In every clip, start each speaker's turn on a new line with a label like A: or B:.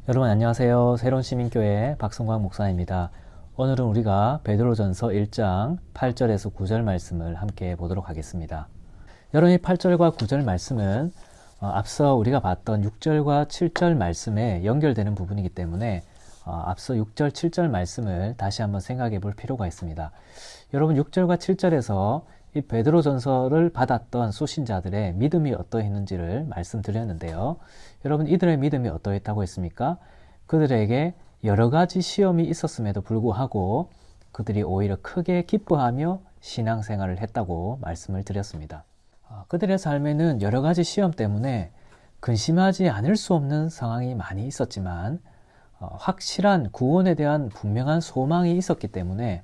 A: 여러분 안녕하세요. 새로운 시민교회 박성광 목사입니다. 오늘은 우리가 베드로전서 1장 8절에서 9절 말씀을 함께 보도록 하겠습니다. 여러분 이 8절과 9절 말씀은 앞서 우리가 봤던 6절과 7절 말씀에 연결되는 부분이기 때문에 앞서 6절, 7절 말씀을 다시 한번 생각해 볼 필요가 있습니다. 여러분 6절과 7절에서 이 베드로전서를 받았던 수신자들의 믿음이 어떠했는지를 말씀드렸는데요. 여러분 이들의 믿음이 어떠했다고 했습니까? 그들에게 여러 가지 시험이 있었음에도 불구하고 그들이 오히려 크게 기뻐하며 신앙생활을 했다고 말씀을 드렸습니다. 그들의 삶에는 여러 가지 시험 때문에 근심하지 않을 수 없는 상황이 많이 있었지만 확실한 구원에 대한 분명한 소망이 있었기 때문에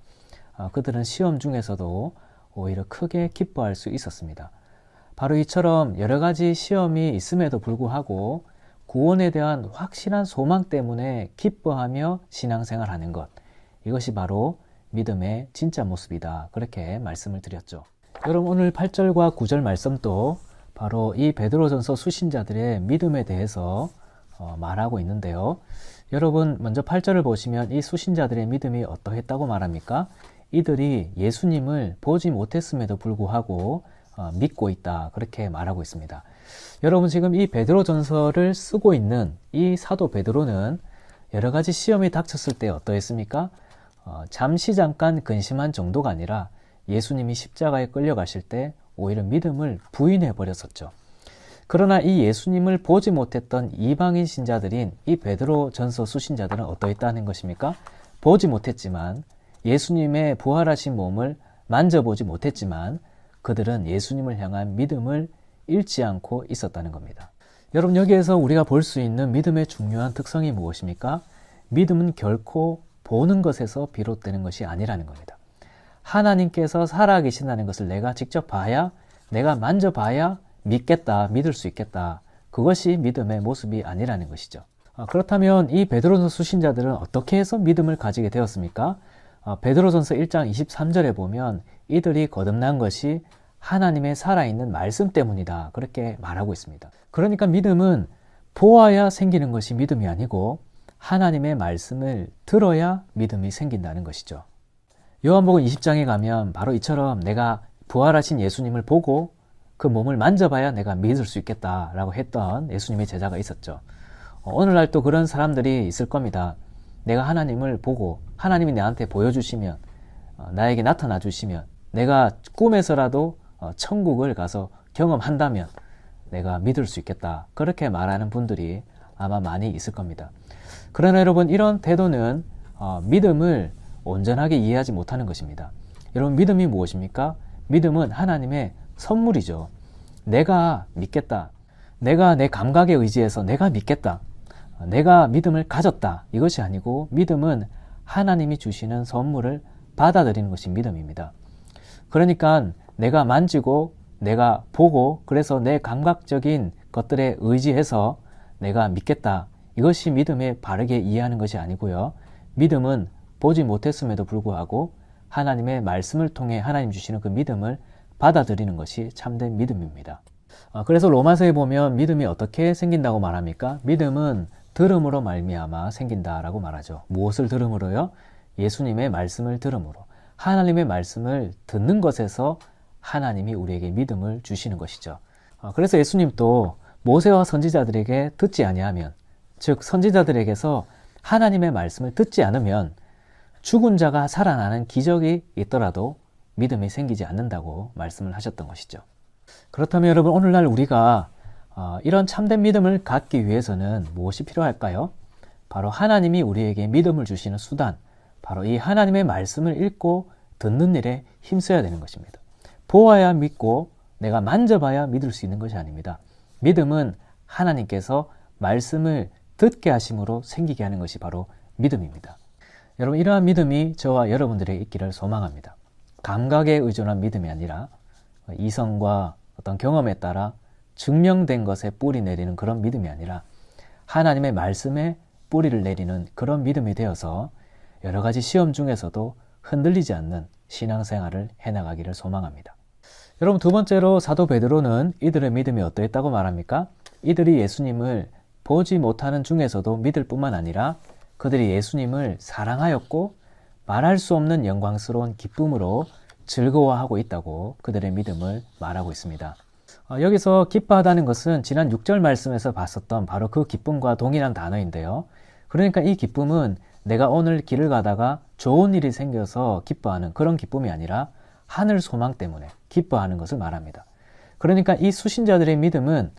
A: 그들은 시험 중에서도 오히려 크게 기뻐할 수 있었습니다. 바로 이처럼 여러 가지 시험이 있음에도 불구하고 구원에 대한 확실한 소망 때문에 기뻐하며 신앙생활하는 것, 이것이 바로 믿음의 진짜 모습이다. 그렇게 말씀을 드렸죠. 여러분 오늘 8절과 9절 말씀도 바로 이 베드로전서 수신자들의 믿음에 대해서 말하고 있는데요. 여러분 먼저 8절을 보시면 이 수신자들의 믿음이 어떠했다고 말합니까? 이들이 예수님을 보지 못했음에도 불구하고 믿고 있다. 그렇게 말하고 있습니다. 여러분 지금 이 베드로전서를 쓰고 있는 이 사도 베드로는 여러 가지 시험이 닥쳤을 때 어떠했습니까? 잠깐 근심한 정도가 아니라 예수님이 십자가에 끌려가실 때 오히려 믿음을 부인해 버렸었죠. 그러나 이 예수님을 보지 못했던 이방인 신자들인 이 베드로전서 수신자들은 어떠했다는 것입니까? 보지 못했지만 예수님의 부활하신 몸을 만져보지 못했지만 그들은 예수님을 향한 믿음을 잃지 않고 있었다는 겁니다. 여러분 여기에서 우리가 볼 수 있는 믿음의 중요한 특성이 무엇입니까? 믿음은 결코 보는 것에서 비롯되는 것이 아니라는 겁니다. 하나님께서 살아계신다는 것을 내가 직접 봐야, 내가 만져봐야 믿겠다, 믿을 수 있겠다. 그것이 믿음의 모습이 아니라는 것이죠. 그렇다면 이 베드로전서 수신자들은 어떻게 해서 믿음을 가지게 되었습니까? 베드로전서 1장 23절에 보면 이들이 거듭난 것이 하나님의 살아있는 말씀 때문이다. 그렇게 말하고 있습니다. 그러니까 믿음은 보아야 생기는 것이 믿음이 아니고 하나님의 말씀을 들어야 믿음이 생긴다는 것이죠. 요한복음 20장에 가면 바로 이처럼 내가 부활하신 예수님을 보고 그 몸을 만져봐야 내가 믿을 수 있겠다라고 했던 예수님의 제자가 있었죠. 오늘날 또 그런 사람들이 있을 겁니다. 내가 하나님을 보고 하나님이 나한테 보여주시면 나에게 나타나 주시면 내가 꿈에서라도 천국을 가서 경험한다면 내가 믿을 수 있겠다. 그렇게 말하는 분들이 아마 많이 있을 겁니다. 그러나 여러분 이런 태도는 믿음을 온전하게 이해하지 못하는 것입니다. 여러분 믿음이 무엇입니까? 믿음은 하나님의 선물이죠. 내가 믿겠다. 내가 내 감각에 의지해서 내가 믿겠다. 내가 믿음을 가졌다. 이것이 아니고 믿음은 하나님이 주시는 선물을 받아들이는 것이 믿음입니다. 그러니까 내가 만지고 내가 보고 그래서 내 감각적인 것들에 의지해서 내가 믿겠다. 이것이 믿음에 바르게 이해하는 것이 아니고요. 믿음은 보지 못했음에도 불구하고 하나님의 말씀을 통해 하나님 주시는 그 믿음을 받아들이는 것이 참된 믿음입니다. 그래서 로마서에 보면 믿음이 어떻게 생긴다고 말합니까? 믿음은 들음으로 말미암아 생긴다라고 말하죠. 무엇을 들음으로요? 예수님의 말씀을 들음으로. 하나님의 말씀을 듣는 것에서 하나님이 우리에게 믿음을 주시는 것이죠. 그래서 예수님도 모세와 선지자들에게 듣지 아니하면, 즉 선지자들에게서 하나님의 말씀을 듣지 않으면 죽은 자가 살아나는 기적이 있더라도 믿음이 생기지 않는다고 말씀을 하셨던 것이죠. 그렇다면 여러분 오늘날 우리가 이런 참된 믿음을 갖기 위해서는 무엇이 필요할까요? 바로 하나님이 우리에게 믿음을 주시는 수단, 바로 이 하나님의 말씀을 읽고 듣는 일에 힘써야 되는 것입니다. 보아야 믿고 내가 만져봐야 믿을 수 있는 것이 아닙니다. 믿음은 하나님께서 말씀을 듣게 하심으로 생기게 하는 것이 바로 믿음입니다. 여러분 이러한 믿음이 저와 여러분들에게 있기를 소망합니다. 감각에 의존한 믿음이 아니라 이성과 어떤 경험에 따라 증명된 것에 뿌리 내리는 그런 믿음이 아니라 하나님의 말씀에 뿌리를 내리는 그런 믿음이 되어서 여러 가지 시험 중에서도 흔들리지 않는 신앙생활을 해나가기를 소망합니다. 여러분 두 번째로 사도 베드로는 이들의 믿음이 어떠했다고 말합니까? 이들이 예수님을 보지 못하는 중에서도 믿을 뿐만 아니라 그들이 예수님을 사랑하였고 말할 수 없는 영광스러운 기쁨으로 즐거워하고 있다고 그들의 믿음을 말하고 있습니다. 여기서 기뻐하다는 것은 지난 6절 말씀에서 봤었던 바로 그 기쁨과 동일한 단어인데요. 그러니까 이 기쁨은 내가 오늘 길을 가다가 좋은 일이 생겨서 기뻐하는 그런 기쁨이 아니라 하늘 소망 때문에 기뻐하는 것을 말합니다. 그러니까 이 수신자들의 믿음은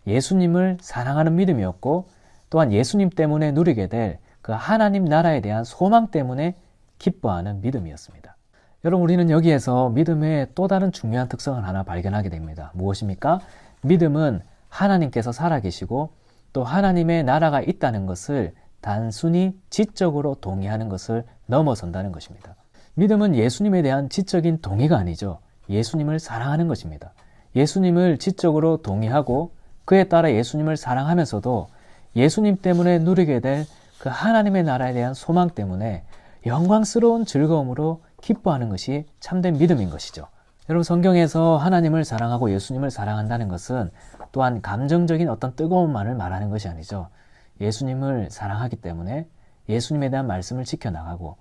A: 예수님을 사랑하는 믿음이었고 또한 예수님 때문에 누리게 될 그 하나님 나라에 대한 소망 때문에 기뻐하는 믿음이었습니다. 여러분, 우리는 여기에서 믿음의 또 다른 중요한 특성을 하나 발견하게 됩니다. 무엇입니까? 믿음은 하나님께서 살아계시고 또 하나님의 나라가 있다는 것을 단순히 지적으로 동의하는 것을 넘어선다는 것입니다. 믿음은 예수님에 대한 지적인 동의가 아니죠. 예수님을 사랑하는 것입니다. 예수님을 지적으로 동의하고 그에 따라 예수님을 사랑하면서도 예수님 때문에 누리게 될 그 하나님의 나라에 대한 소망 때문에 영광스러운 즐거움으로 기뻐하는 것이 참된 믿음인 것이죠. 여러분, 성경에서 하나님을 사랑하고 예수님을 사랑한다는 것은 또한 감정적인 어떤 뜨거움만을 말하는 것이 아니죠. 예수님을 사랑하기 때문에 예수님에 대한 말씀을 지켜나가고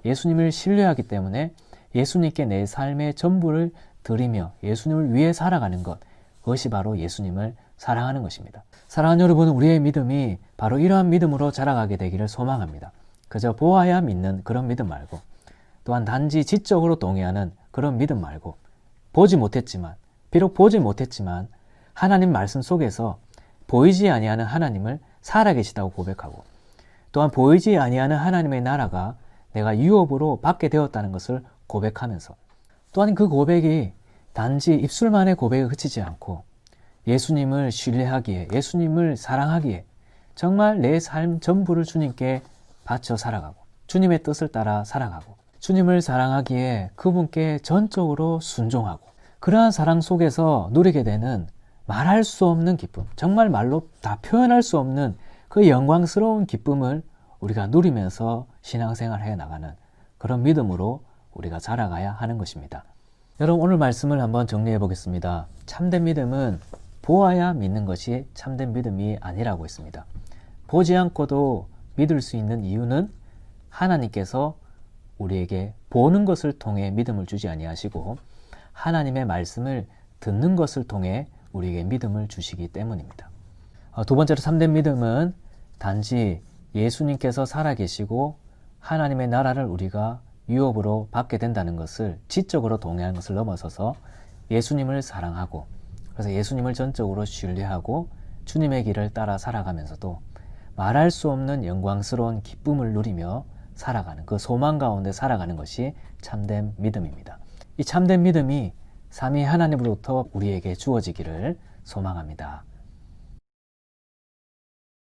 A: 예수님을 신뢰하기 때문에 예수님께 내 삶의 전부를 드리며 예수님을 위해 살아가는 것, 그것이 바로 예수님을 사랑하는 것입니다. 사랑하는 여러분, 우리의 믿음이 바로 이러한 믿음으로 자라가게 되기를 소망합니다. 그저 보아야 믿는 그런 믿음 말고 또한 단지 지적으로 동의하는 그런 믿음 말고 비록 보지 못했지만 하나님 말씀 속에서 보이지 아니하는 하나님을 살아계시다고 고백하고 또한 보이지 아니하는 하나님의 나라가 내가 유업으로 받게 되었다는 것을 고백하면서 또한 그 고백이 단지 입술만의 고백에 그치지 않고 예수님을 신뢰하기에 예수님을 사랑하기에 정말 내 삶 전부를 주님께 바쳐 살아가고 주님의 뜻을 따라 살아가고 주님을 사랑하기에 그분께 전적으로 순종하고 그러한 사랑 속에서 누리게 되는 말할 수 없는 기쁨, 정말 말로 다 표현할 수 없는 그 영광스러운 기쁨을 우리가 누리면서 신앙생활을 해나가는 그런 믿음으로 우리가 자라가야 하는 것입니다. 여러분, 오늘 말씀을 한번 정리해 보겠습니다. 참된 믿음은 보아야 믿는 것이 참된 믿음이 아니라고 했습니다. 보지 않고도 믿을 수 있는 이유는 하나님께서 우리에게 보는 것을 통해 믿음을 주지 아니하시고 하나님의 말씀을 듣는 것을 통해 우리에게 믿음을 주시기 때문입니다. 두 번째로 참된 믿음은 단지 예수님께서 살아계시고 하나님의 나라를 우리가 유업으로 받게 된다는 것을 지적으로 동의하는 것을 넘어서서 예수님을 사랑하고 그래서 예수님을 전적으로 신뢰하고 주님의 길을 따라 살아가면서도 말할 수 없는 영광스러운 기쁨을 누리며 살아가는 그 소망 가운데 살아가는 것이 참된 믿음입니다. 이 참된 믿음이 삼위 하나님으로부터 우리에게 주어지기를 소망합니다.